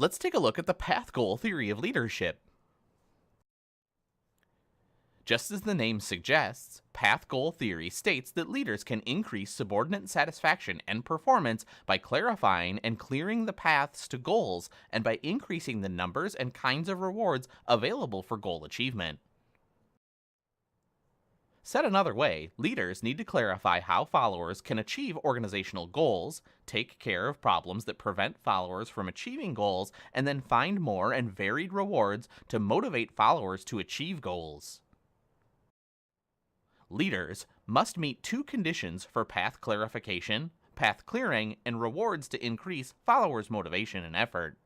Let's take a look at the path goal theory of leadership. Just as the name suggests, path goal theory states that leaders can increase subordinate satisfaction and performance by clarifying and clearing the paths to goals and by increasing the numbers and kinds of rewards available for goal achievement. Said another way, leaders need to clarify how followers can achieve organizational goals, take care of problems that prevent followers from achieving goals, and then find more and varied rewards to motivate followers to achieve goals. Leaders must meet two conditions for path clarification, path clearing, and rewards to increase followers' motivation and effort.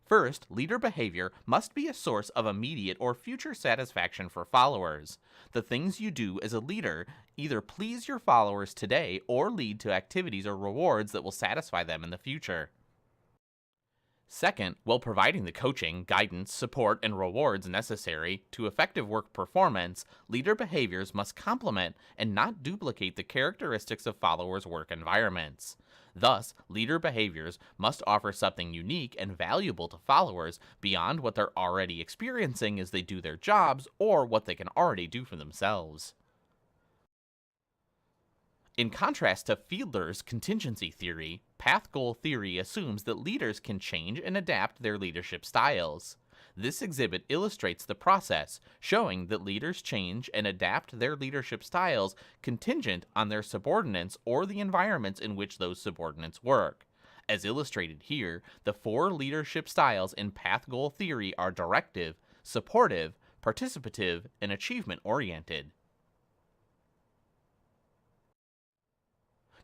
First, leader behavior must be a source of immediate or future satisfaction for followers. The things you do as a leader either please your followers today or lead to activities or rewards that will satisfy them in the future. Second, while providing the coaching, guidance, support, and rewards necessary to effective work performance, leader behaviors must complement and not duplicate the characteristics of followers' work environments. Thus, leader behaviors must offer something unique and valuable to followers beyond what they're already experiencing as they do their jobs or what they can already do for themselves. In contrast to Fiedler's contingency theory, path goal theory assumes that leaders can change and adapt their leadership styles. This exhibit illustrates the process, showing that leaders change and adapt their leadership styles contingent on their subordinates or the environments in which those subordinates work. As illustrated here, the four leadership styles in path goal theory are directive, supportive, participative, and achievement-oriented.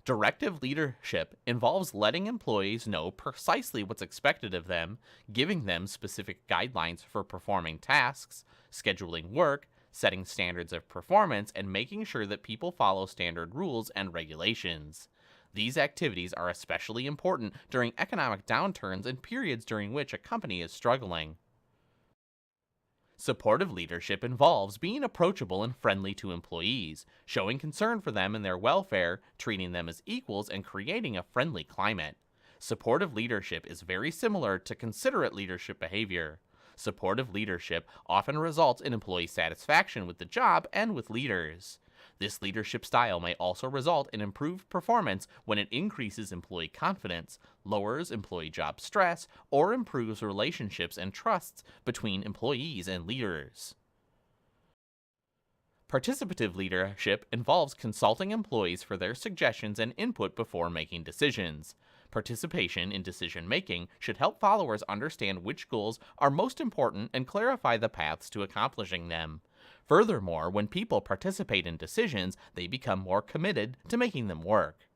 Directive leadership involves letting employees know precisely what's expected of them, giving them specific guidelines for performing tasks, scheduling work, setting standards of performance, and making sure that people follow standard rules and regulations. These activities are especially important during economic downturns and periods during which a company is struggling. Supportive leadership involves being approachable and friendly to employees, showing concern for them and their welfare, treating them as equals, and creating a friendly climate. Supportive leadership is very similar to considerate leadership behavior. Supportive leadership often results in employee satisfaction with the job and with leaders. This leadership style may also result in improved performance when it increases employee confidence, lowers employee job stress, or improves relationships and trusts between employees and leaders. Participative leadership involves consulting employees for their suggestions and input before making decisions. Participation in decision-making should help followers understand which goals are most important and clarify the paths to accomplishing them. Furthermore, when people participate in decisions, they become more committed to making them work.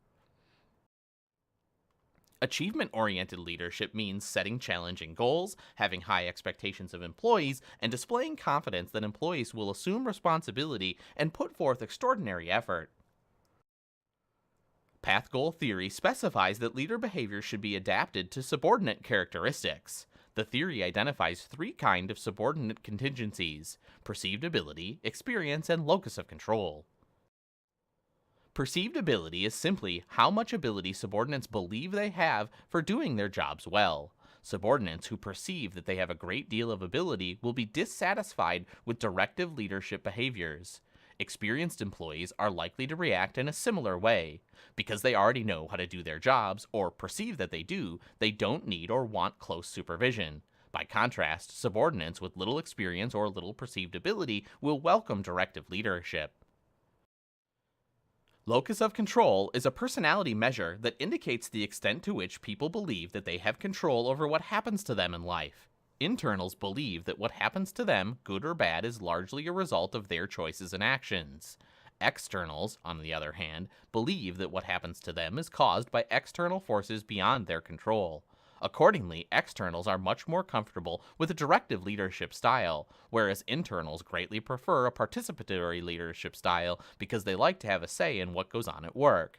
Achievement-oriented leadership means setting challenging goals, having high expectations of employees, and displaying confidence that employees will assume responsibility and put forth extraordinary effort. Path goal theory specifies that leader behavior should be adapted to subordinate characteristics. The theory identifies three kinds of subordinate contingencies: perceived ability, experience, and locus of control. Perceived ability is simply how much ability subordinates believe they have for doing their jobs well. Subordinates who perceive that they have a great deal of ability will be dissatisfied with directive leadership behaviors. Experienced employees are likely to react in a similar way. Because they already know how to do their jobs, or perceive that they do, they don't need or want close supervision. By contrast, subordinates with little experience or little perceived ability will welcome directive leadership. Locus of control is a personality measure that indicates the extent to which people believe that they have control over what happens to them in life. Internals believe that what happens to them, good or bad, is largely a result of their choices and actions. Externals, on the other hand, believe that what happens to them is caused by external forces beyond their control. Accordingly, externals are much more comfortable with a directive leadership style, whereas internals greatly prefer a participatory leadership style because they like to have a say in what goes on at work.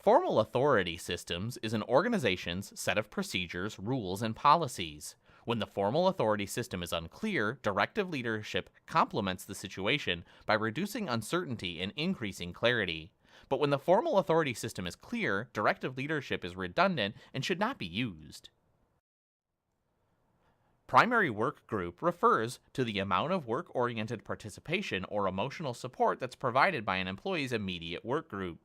Formal authority systems is an organization's set of procedures, rules, and policies. When the formal authority system is unclear, directive leadership complements the situation by reducing uncertainty and increasing clarity. But when the formal authority system is clear, directive leadership is redundant and should not be used. Primary work group refers to the amount of work-oriented participation or emotional support that's provided by an employee's immediate work group.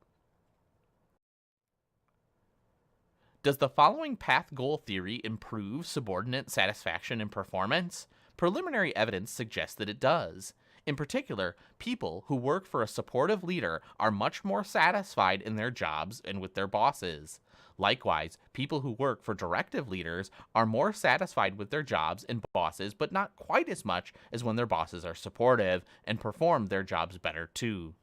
Does the following path goal theory improve subordinate satisfaction and performance? Preliminary evidence suggests that it does. In particular, people who work for a supportive leader are much more satisfied in their jobs and with their bosses. Likewise, people who work for directive leaders are more satisfied with their jobs and bosses, but not quite as much as when their bosses are supportive and perform their jobs better too.